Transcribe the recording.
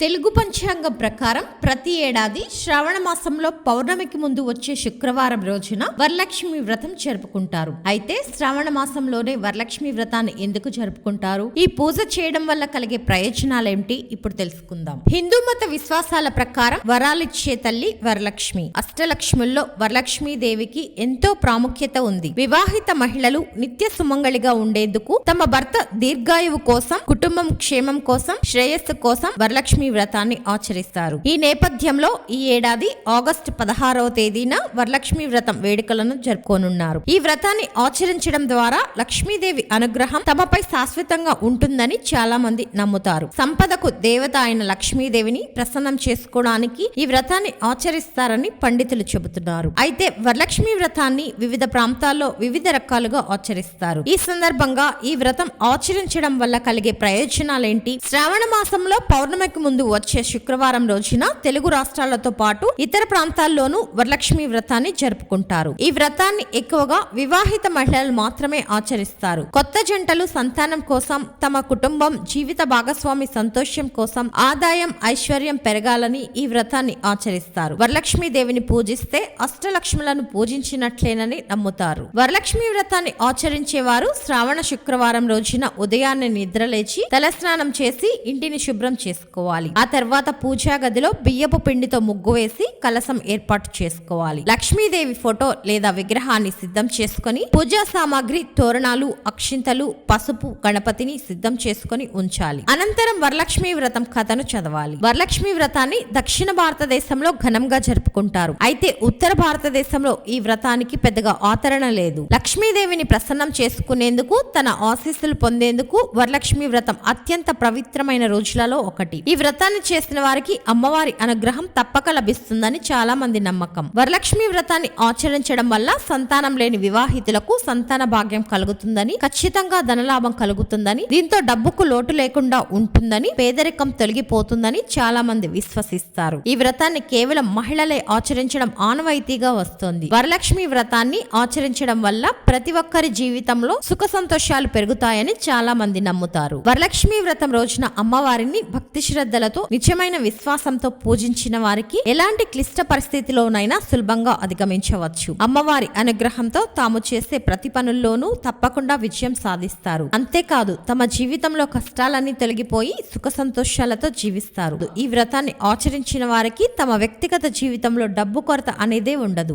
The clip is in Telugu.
తెలుగు పంచాంగం ప్రకారం ప్రతి ఏడాది శ్రావణ మాసంలో పౌర్ణమికి ముందు వచ్చే శుక్రవారం రోజున వరలక్ష్మి వ్రతం జరుపుకుంటారు. అయితే శ్రావణ మాసంలోనే వరలక్ష్మి వ్రతాన్ని ఎందుకు జరుపుకుంటారు, ఈ పూజ చేయడం వల్ల కలిగే ప్రయోజనాలేంటి ఇప్పుడు తెలుసుకుందాం. హిందూ మత విశ్వాసాల ప్రకారం వరాలిచ్చే తల్లి వరలక్ష్మి. అష్టలక్ష్ముల్లో వరలక్ష్మీ దేవికి ఎంతో ప్రాముఖ్యత ఉంది. వివాహిత మహిళలు నిత్య సుమంగళిగా ఉండేందుకు, తమ భర్త దీర్ఘాయువు కోసం, కుటుంబం క్షేమం కోసం, శ్రేయస్సు కోసం వరలక్ష్మి వ్రతాన్ని ఆచరిస్తారు. ఈ నేపథ్యంలో ఈ ఏడాది ఆగస్టు 16వ తేదీన వరలక్ష్మి వ్రతం వేడుకలను జరుపుకోనున్నారు. ఈ వ్రతాన్ని ఆచరించడం ద్వారా లక్ష్మీదేవి అనుగ్రహం తమపై శాశ్వతంగా ఉంటుందని చాలా మంది నమ్ముతారు. సంపదకు దేవత అయిన లక్ష్మీదేవిని ప్రసన్నం చేసుకోవడానికి ఈ వ్రతాన్ని ఆచరిస్తారని పండితులు చెబుతున్నారు. అయితే వరలక్ష్మి వ్రతాన్ని వివిధ ప్రాంతాల్లో వివిధ రకాలుగా ఆచరిస్తారు. ఈ సందర్భంగా ఈ వ్రతం ఆచరించడం వల్ల కలిగే ప్రయోజనాలేంటి, శ్రావణ మాసంలో పౌర్ణమికి ముందు వచ్చే శుక్రవారం రోజున తెలుగు రాష్ట్రాలతో పాటు ఇతర ప్రాంతాల్లోనూ వరలక్ష్మి వ్రతాన్ని జరుపుకుంటారు. ఈ వ్రతాన్ని ఎక్కువగా వివాహిత మహిళలు మాత్రమే ఆచరిస్తారు. కొత్త జంటలు సంతానం కోసం, తమ కుటుంబం జీవిత భాగస్వామి సంతోషం కోసం, ఆదాయం ఐశ్వర్యం పెరగాలని ఈ వ్రతాన్ని ఆచరిస్తారు. వరలక్ష్మీ దేవిని పూజిస్తే అష్టలక్ష్ములను పూజించినట్లేనని నమ్ముతారు. వరలక్ష్మి వ్రతాన్ని ఆచరించేవారు శ్రావణ శుక్రవారం రోజున ఉదయాన్నే నిద్రలేచి తలస్నానం చేసి ఇంటిని శుభ్రం చేసుకోవాలి. ఆ తర్వాత పూజా గదిలో బియ్యపు పిండితో ముగ్గు వేసి కలశం ఏర్పాటు చేసుకోవాలి. లక్ష్మీదేవి ఫోటో లేదా విగ్రహాన్ని సిద్ధం చేసుకుని పూజా సామాగ్రి, తోరణాలు, అక్షింతలు, పసుపు, గణపతిని సిద్ధం చేసుకుని ఉంచాలి. అనంతరం వరలక్ష్మి వ్రతం కథను చదవాలి. వరలక్ష్మి వ్రతాన్ని దక్షిణ భారతదేశంలో ఘనంగా జరుపుకుంటారు. అయితే ఉత్తర భారతదేశంలో ఈ వ్రతానికి పెద్దగా ఆదరణ లేదు. లక్ష్మీదేవిని ప్రసన్నం చేసుకునేందుకు, తన ఆశీస్సులు పొందేందుకు వరలక్ష్మి వ్రతం అత్యంత పవిత్రమైన రోజులలో ఒకటి. ఈ వ్రతాన్ని చేసిన వారికి అమ్మవారి అనుగ్రహం తప్పక లభిస్తుందని చాలా మంది నమ్మకం. వరలక్ష్మి వ్రతాన్ని ఆచరించడం వల్ల సంతానం లేని వివాహితులకు సంతాన భాగ్యం కలుగుతుందని, ఖచ్చితంగా ధనలాభం కలుగుతుందని, దీంతో డబ్బుకు లోటు లేకుండా ఉంటుందని, పేదరికం తొలగిపోతుందని చాలా మంది విశ్వసిస్తారు. ఈ వ్రతాన్ని కేవలం మహిళలే ఆచరించడం ఆనవాయితీగా వస్తోంది. వరలక్ష్మి వ్రతాన్ని ఆచరించడం వల్ల ప్రతి ఒక్కరి జీవితంలో సుఖ సంతోషాలు పెరుగుతాయని చాలా మంది నమ్ముతారు. వరలక్ష్మి వ్రతం రోజున అమ్మవారిని భక్తి శ్రద్ధలతో, నిజమైన విశ్వాసంతో పూజించిన వారికి ఎలాంటి క్లిష్ట పరిస్థితిలోనైనా సులభంగా అధిగమించవచ్చు. అమ్మవారి అనుగ్రహంతో తాము చేసే ప్రతి పనుల్లోనూ తప్పకుండా విజయం సాధిస్తారు. అంతేకాదు, తమ జీవితంలో కష్టాలన్నీ తొలగిపోయి సుఖ సంతోషాలతో జీవిస్తారు. ఈ వ్రతాన్ని ఆచరించిన వారికి తమ వ్యక్తిగత జీవితంలో డబ్బు కొరత అనేదే ఉండదు.